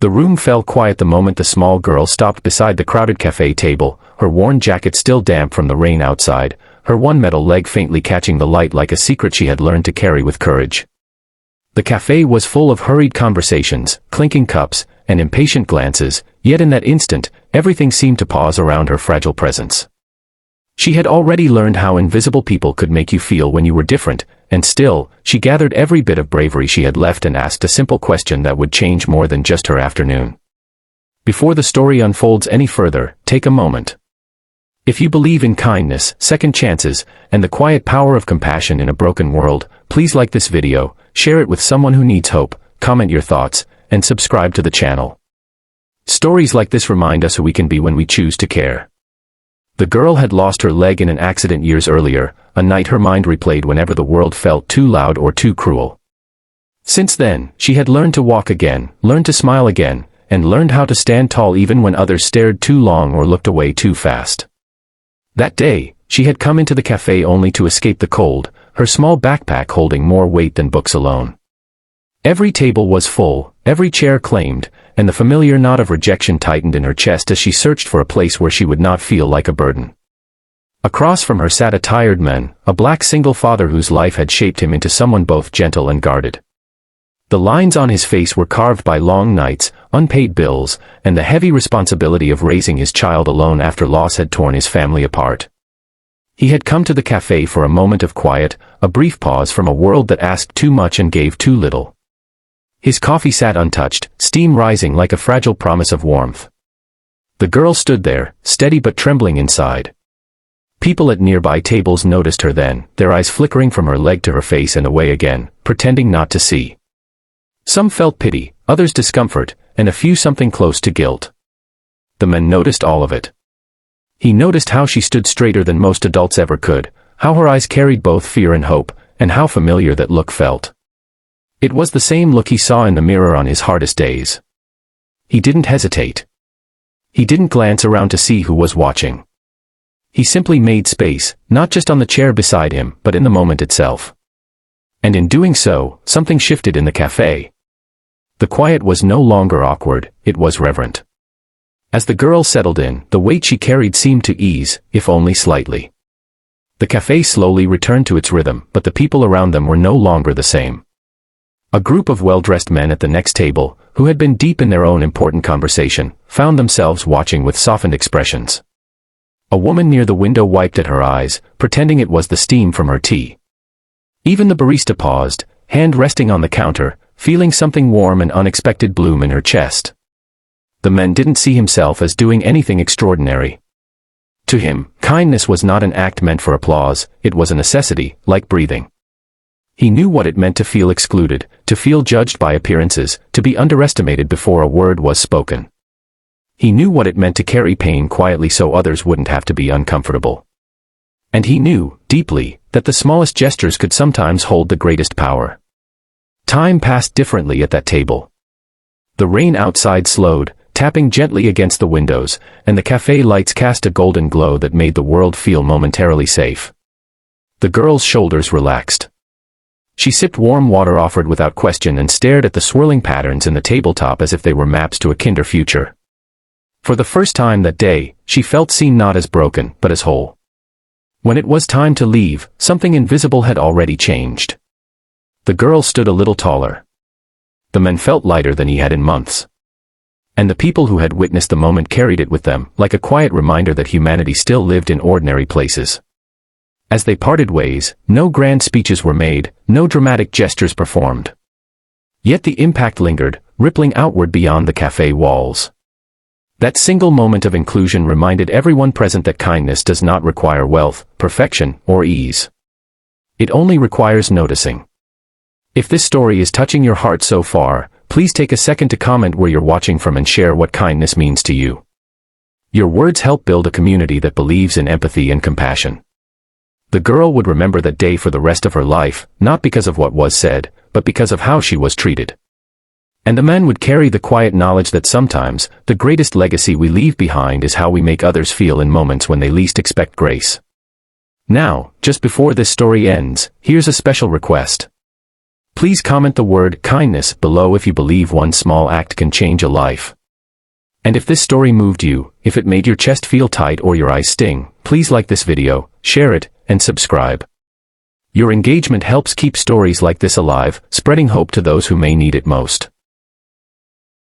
The room fell quiet the moment the small girl stopped beside the crowded cafe table, her worn jacket still damp from the rain outside, her one metal leg faintly catching the light like a secret she had learned to carry with courage. The cafe was full of hurried conversations, clinking cups, and impatient glances, yet in that instant, everything seemed to pause around her fragile presence. She had already learned how invisible people could make you feel when you were different, and still, she gathered every bit of bravery she had left and asked a simple question that would change more than just her afternoon. Before the story unfolds any further, take a moment. If you believe in kindness, second chances, and the quiet power of compassion in a broken world, please like this video, share it with someone who needs hope, comment your thoughts, and subscribe to the channel. Stories like this remind us who we can be when we choose to care. The girl had lost her leg in an accident years earlier, a night her mind replayed whenever the world felt too loud or too cruel. Since then, she had learned to walk again, learned to smile again, and learned how to stand tall even when others stared too long or looked away too fast. That day, she had come into the cafe only to escape the cold, her small backpack holding more weight than books alone. Every table was full, every chair claimed, and the familiar knot of rejection tightened in her chest as she searched for a place where she would not feel like a burden. Across from her sat a tired man, a black single father whose life had shaped him into someone both gentle and guarded. The lines on his face were carved by long nights, unpaid bills, and the heavy responsibility of raising his child alone after loss had torn his family apart. He had come to the cafe for a moment of quiet, a brief pause from a world that asked too much and gave too little. His coffee sat untouched, steam rising like a fragile promise of warmth. The girl stood there, steady but trembling inside. People at nearby tables noticed her then, their eyes flickering from her leg to her face and away again, pretending not to see. Some felt pity, others discomfort, and a few something close to guilt. The man noticed all of it. He noticed how she stood straighter than most adults ever could, how her eyes carried both fear and hope, and how familiar that look felt. It was the same look he saw in the mirror on his hardest days. He didn't hesitate. He didn't glance around to see who was watching. He simply made space, not just on the chair beside him, but in the moment itself. And in doing so, something shifted in the cafe. The quiet was no longer awkward, it was reverent. As the girl settled in, the weight she carried seemed to ease, if only slightly. The cafe slowly returned to its rhythm, but the people around them were no longer the same. A group of well-dressed men at the next table, who had been deep in their own important conversation, found themselves watching with softened expressions. A woman near the window wiped at her eyes, pretending it was the steam from her tea. Even the barista paused, hand resting on the counter, feeling something warm and unexpected bloom in her chest. The man didn't see himself as doing anything extraordinary. To him, kindness was not an act meant for applause, it was a necessity, like breathing. He knew what it meant to feel excluded, to feel judged by appearances, to be underestimated before a word was spoken. He knew what it meant to carry pain quietly so others wouldn't have to be uncomfortable. And he knew, deeply, that the smallest gestures could sometimes hold the greatest power. Time passed differently at that table. The rain outside slowed, tapping gently against the windows, and the cafe lights cast a golden glow that made the world feel momentarily safe. The girl's shoulders relaxed. She sipped warm water offered without question and stared at the swirling patterns in the tabletop as if they were maps to a kinder future. For the first time that day, she felt seen not as broken, but as whole. When it was time to leave, something invisible had already changed. The girl stood a little taller. The man felt lighter than he had in months. And the people who had witnessed the moment carried it with them, like a quiet reminder that humanity still lived in ordinary places. As they parted ways, no grand speeches were made, no dramatic gestures performed. Yet the impact lingered, rippling outward beyond the cafe walls. That single moment of inclusion reminded everyone present that kindness does not require wealth, perfection, or ease. It only requires noticing. If this story is touching your heart so far, please take a second to comment where you're watching from and share what kindness means to you. Your words help build a community that believes in empathy and compassion. The girl would remember that day for the rest of her life, not because of what was said, but because of how she was treated. And the man would carry the quiet knowledge that sometimes, the greatest legacy we leave behind is how we make others feel in moments when they least expect grace. Now, just before this story ends, here's a special request. Please comment the word kindness below if you believe one small act can change a life. And if this story moved you, if it made your chest feel tight or your eyes sting, please like this video, share it, and subscribe. Your engagement helps keep stories like this alive, spreading hope to those who may need it most.